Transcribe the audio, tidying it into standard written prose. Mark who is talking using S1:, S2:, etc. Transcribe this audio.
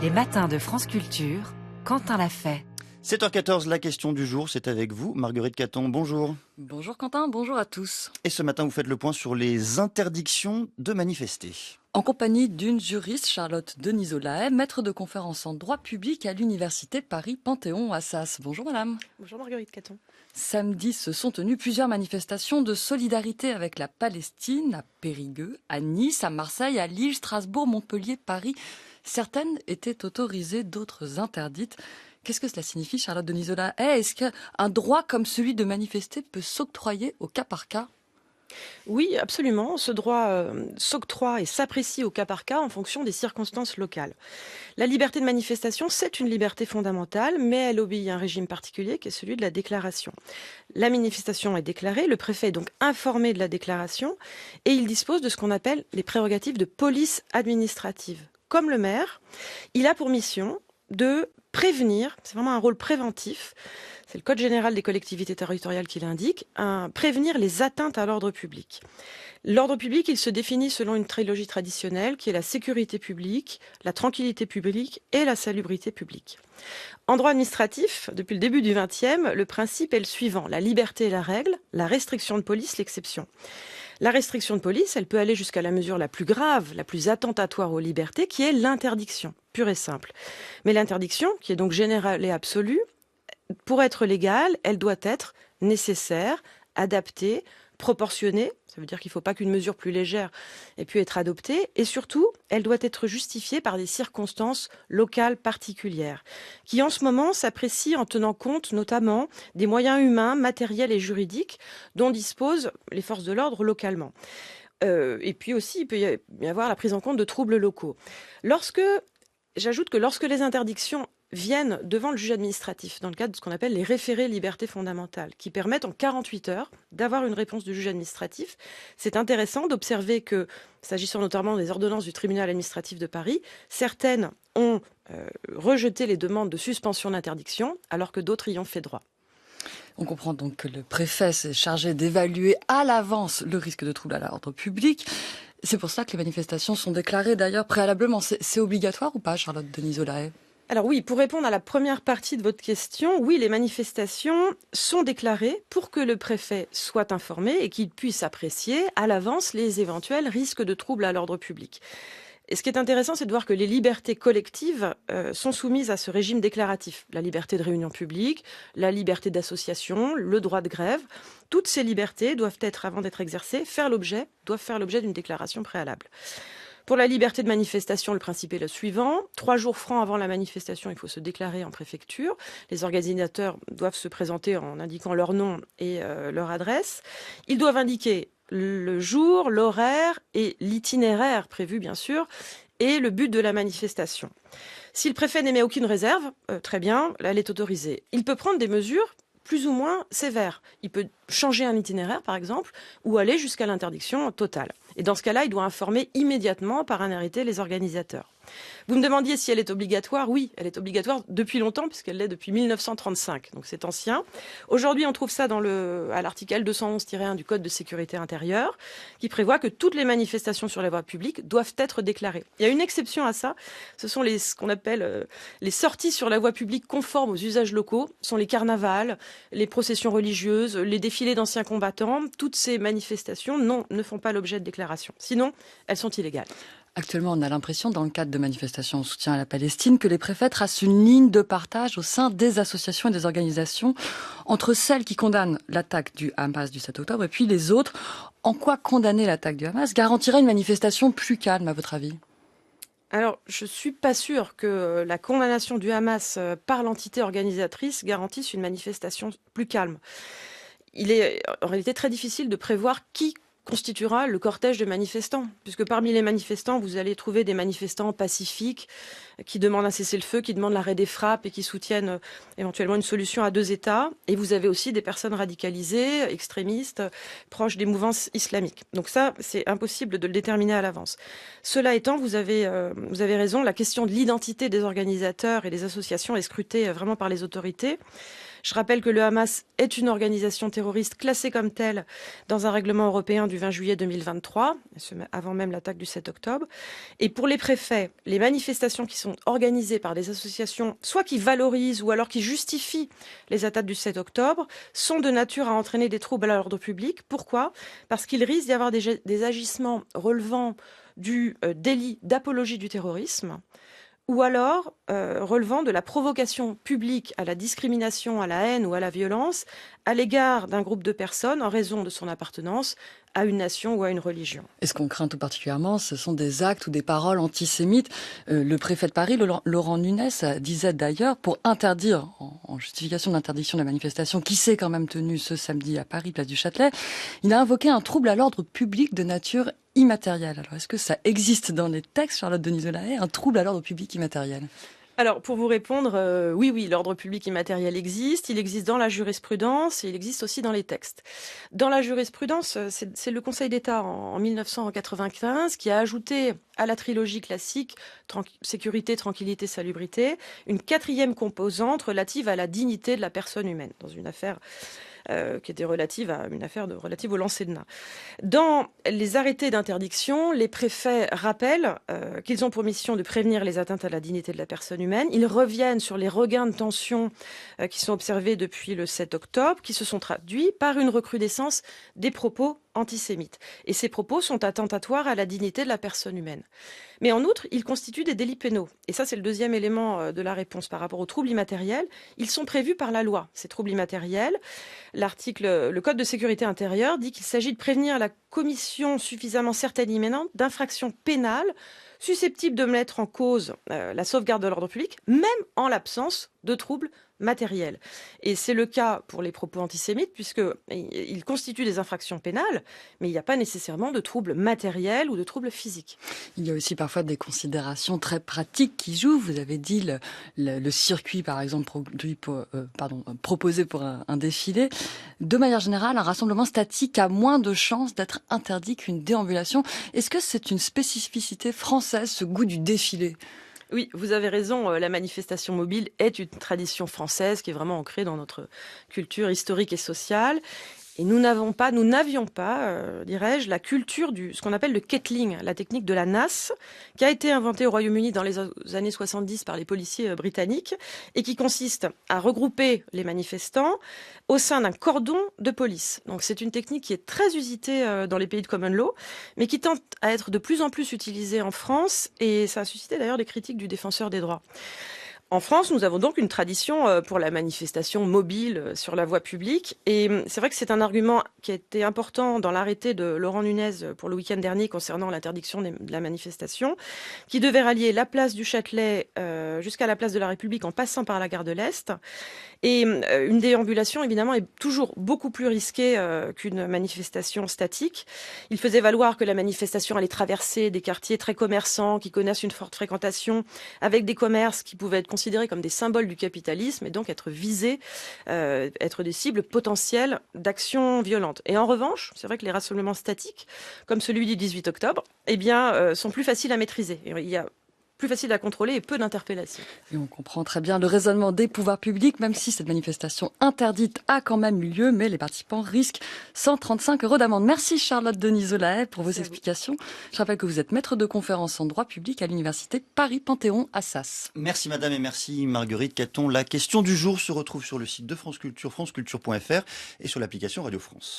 S1: Les matins de France Culture, Quentin l'a fait.
S2: 7h14, la question du jour, c'est avec vous, Marguerite Caton, bonjour.
S3: Bonjour Quentin, bonjour à tous.
S2: Et ce matin, vous faites le point sur les interdictions de manifester.
S3: En compagnie d'une juriste, Charlotte Denisolae, maître de conférence en droit public à l'université Paris-Panthéon-Assas. Bonjour madame.
S4: Bonjour Marguerite Caton.
S3: Samedi se sont tenues plusieurs manifestations de solidarité avec la Palestine, à Périgueux, à Nice, à Marseille, à Lille, Strasbourg, Montpellier, Paris. Certaines étaient autorisées, d'autres interdites. Qu'est-ce que cela signifie, Charlotte Denisolae ? Est-ce qu'un droit comme celui de manifester peut s'octroyer au cas par cas ?
S4: Oui, absolument. Ce droit s'octroie et s'apprécie au cas par cas en fonction des circonstances locales. La liberté de manifestation, c'est une liberté fondamentale, mais elle obéit à un régime particulier qui est celui de la déclaration. La manifestation est déclarée, le préfet est donc informé de la déclaration et il dispose de ce qu'on appelle les prérogatives de police administrative. Comme le maire, il a pour mission de prévenir, c'est vraiment un rôle préventif, c'est le Code général des collectivités territoriales qui l'indique, prévenir les atteintes à l'ordre public. L'ordre public, il se définit selon une trilogie traditionnelle qui est la sécurité publique, la tranquillité publique et la salubrité publique. En droit administratif, depuis le début du XXe, le principe est le suivant, la liberté est la règle, la restriction de police l'exception. La restriction de police, elle peut aller jusqu'à la mesure la plus grave, la plus attentatoire aux libertés, qui est l'interdiction, pure et simple. Mais l'interdiction, qui est donc générale et absolue, pour être légale, elle doit être nécessaire, adaptée, proportionnée. Ça veut dire qu'il ne faut pas qu'une mesure plus légère ait pu être adoptée. Et surtout, elle doit être justifiée par des circonstances locales particulières, qui en ce moment s'apprécient en tenant compte notamment des moyens humains, matériels et juridiques dont disposent les forces de l'ordre localement. Et puis aussi, il peut y avoir la prise en compte de troubles locaux. J'ajoute que lorsque les interdictions viennent devant le juge administratif, dans le cadre de ce qu'on appelle les référés libertés fondamentales, qui permettent en 48 heures d'avoir une réponse du juge administratif. C'est intéressant d'observer que, s'agissant notamment des ordonnances du tribunal administratif de Paris, certaines ont rejeté les demandes de suspension d'interdiction, alors que d'autres y ont fait droit.
S3: On comprend donc que le préfet s'est chargé d'évaluer à l'avance le risque de trouble à l'ordre public. C'est pour ça que les manifestations sont déclarées d'ailleurs préalablement. C'est obligatoire ou pas, Charlotte Denisolae ?
S4: Alors oui, pour répondre à la première partie de votre question, oui, les manifestations sont déclarées pour que le préfet soit informé et qu'il puisse apprécier à l'avance les éventuels risques de troubles à l'ordre public. Et ce qui est intéressant, c'est de voir que les libertés collectives sont soumises à ce régime déclaratif. La liberté de réunion publique, la liberté d'association, le droit de grève. Toutes ces libertés doivent être, avant d'être exercées, doivent faire l'objet d'une déclaration préalable. Pour la liberté de manifestation, le principe est le suivant. 3 jours francs avant la manifestation, il faut se déclarer en préfecture. Les organisateurs doivent se présenter en indiquant leur nom et leur adresse. Ils doivent indiquer le jour, l'horaire et l'itinéraire prévu, bien sûr, et le but de la manifestation. Si le préfet n'émet aucune réserve, très bien, elle est autorisée. Il peut prendre des mesures plus ou moins sévères. Il peut changer un itinéraire, par exemple, ou aller jusqu'à l'interdiction totale. Et dans ce cas-là, il doit informer immédiatement par un arrêté les organisateurs. Vous me demandiez si elle est obligatoire. Oui, elle est obligatoire depuis longtemps, puisqu'elle l'est depuis 1935. Donc c'est ancien. Aujourd'hui, on trouve ça à l'article L211-1 du Code de sécurité intérieure, qui prévoit que toutes les manifestations sur la voie publique doivent être déclarées. Il y a une exception à ça. Ce sont ce qu'on appelle les sorties sur la voie publique conformes aux usages locaux. Ce sont les carnavals, les processions religieuses, les défilés d'anciens combattants. Toutes ces manifestations ne font pas l'objet de déclaration. Sinon, elles sont illégales.
S3: Actuellement, on a l'impression, dans le cadre de manifestations en soutien à la Palestine, que les préfets tracent une ligne de partage au sein des associations et des organisations entre celles qui condamnent l'attaque du Hamas du 7 octobre et puis les autres. En quoi condamner l'attaque du Hamas garantirait une manifestation plus calme, à votre avis ?
S4: Alors, je ne suis pas sûre que la condamnation du Hamas par l'entité organisatrice garantisse une manifestation plus calme. Il est en réalité très difficile de prévoir qui constituera le cortège de manifestants, puisque parmi les manifestants, vous allez trouver des manifestants pacifiques qui demandent un cessez-le-feu, qui demandent l'arrêt des frappes et qui soutiennent éventuellement une solution à 2 États. Et vous avez aussi des personnes radicalisées, extrémistes, proches des mouvances islamiques. Donc ça, c'est impossible de le déterminer à l'avance. Cela étant, vous avez raison, la question de l'identité des organisateurs et des associations est scrutée vraiment par les autorités. Je rappelle que le Hamas est une organisation terroriste classée comme telle dans un règlement européen du 20 juillet 2023, avant même l'attaque du 7 octobre. Et pour les préfets, les manifestations qui sont organisées par des associations, soit qui valorisent ou alors qui justifient les attaques du 7 octobre, sont de nature à entraîner des troubles à l'ordre public. Pourquoi ? Parce qu'il risque d'y avoir des agissements relevant du délit d'apologie du terrorisme, ou alors relevant de la provocation publique à la discrimination, à la haine ou à la violence à l'égard d'un groupe de personnes en raison de son appartenance à une nation ou à une religion.
S3: Et ce qu'on craint tout particulièrement, ce sont des actes ou des paroles antisémites. Le préfet de Paris, Laurent Nunez, disait d'ailleurs, pour interdire, en justification de l'interdiction de la manifestation qui s'est quand même tenue ce samedi à Paris, place du Châtelet, il a invoqué un trouble à l'ordre public de nature immatérielle. Alors, est-ce que ça existe dans les textes, Charlotte Denis-Delahaye, un trouble à l'ordre public immatériel ?
S4: Alors, pour vous répondre, oui, l'ordre public immatériel existe. Il existe dans la jurisprudence et il existe aussi dans les textes. Dans la jurisprudence, c'est le Conseil d'État en 1995 qui a ajouté à la trilogie classique sécurité, tranquillité, salubrité, une 4e composante relative à la dignité de la personne humaine dans une affaire qui était relative au lancer de nain. Dans les arrêtés d'interdiction, les préfets rappellent qu'ils ont pour mission de prévenir les atteintes à la dignité de la personne humaine. Ils reviennent sur les regains de tension qui sont observés depuis le 7 octobre, qui se sont traduits par une recrudescence des propos antisémites. Et ces propos sont attentatoires à la dignité de la personne humaine. Mais en outre, ils constituent des délits pénaux. Et ça, c'est le deuxième élément de la réponse par rapport aux troubles immatériels. Ils sont prévus par la loi, ces troubles immatériels. Le Code de sécurité intérieure dit qu'il s'agit de prévenir la commission suffisamment certaine et imminente d'infractions pénales susceptibles de mettre en cause la sauvegarde de l'ordre public, même en l'absence de troubles matériels. Et c'est le cas pour les propos antisémites, puisqu'ils constituent des infractions pénales, mais il n'y a pas nécessairement de troubles matériels ou de troubles physiques.
S3: Il y a aussi parfois des considérations très pratiques qui jouent. Vous avez dit le circuit, par exemple, proposé pour un défilé. De manière générale, un rassemblement statique a moins de chances d'être interdit qu'une déambulation. Est-ce que c'est une spécificité française, ce goût du défilé ?
S4: Oui, vous avez raison, la manifestation mobile est une tradition française qui est vraiment ancrée dans notre culture historique et sociale. Et nous n'avions pas, dirais-je, la culture ce qu'on appelle le kettling, la technique de la nasse, qui a été inventée au Royaume-Uni dans les années 70 par les policiers britanniques et qui consiste à regrouper les manifestants au sein d'un cordon de police. Donc c'est une technique qui est très usitée dans les pays de common law, mais qui tente à être de plus en plus utilisée en France, et ça a suscité d'ailleurs des critiques du défenseur des droits. En France, nous avons donc une tradition pour la manifestation mobile sur la voie publique. Et c'est vrai que c'est un argument qui a été important dans l'arrêté de Laurent Nunez pour le week-end dernier concernant l'interdiction de la manifestation, qui devait rallier la place du Châtelet jusqu'à la place de la République en passant par la gare de l'Est. Et une déambulation, évidemment, est toujours beaucoup plus risquée qu'une manifestation statique. Il faisait valoir que la manifestation allait traverser des quartiers très commerçants qui connaissent une forte fréquentation, avec des commerces qui pouvaient être considérés comme des symboles du capitalisme et donc être visés, être des cibles potentielles d'actions violentes. Et en revanche, c'est vrai que les rassemblements statiques, comme celui du 18 octobre, sont plus faciles à maîtriser. Il y a plus facile à contrôler et peu d'interpellations.
S3: Et on comprend très bien le raisonnement des pouvoirs publics, même si cette manifestation interdite a quand même eu lieu, mais les participants risquent 135 € d'amende. Merci Charlotte Denis-Delahaye pour vos explications. Je rappelle que vous êtes maître de conférence en droit public à l'université Paris-Panthéon-Assas.
S2: Merci madame et merci Marguerite Caton. La question du jour se retrouve sur le site de France Culture, franceculture.fr et sur l'application Radio France.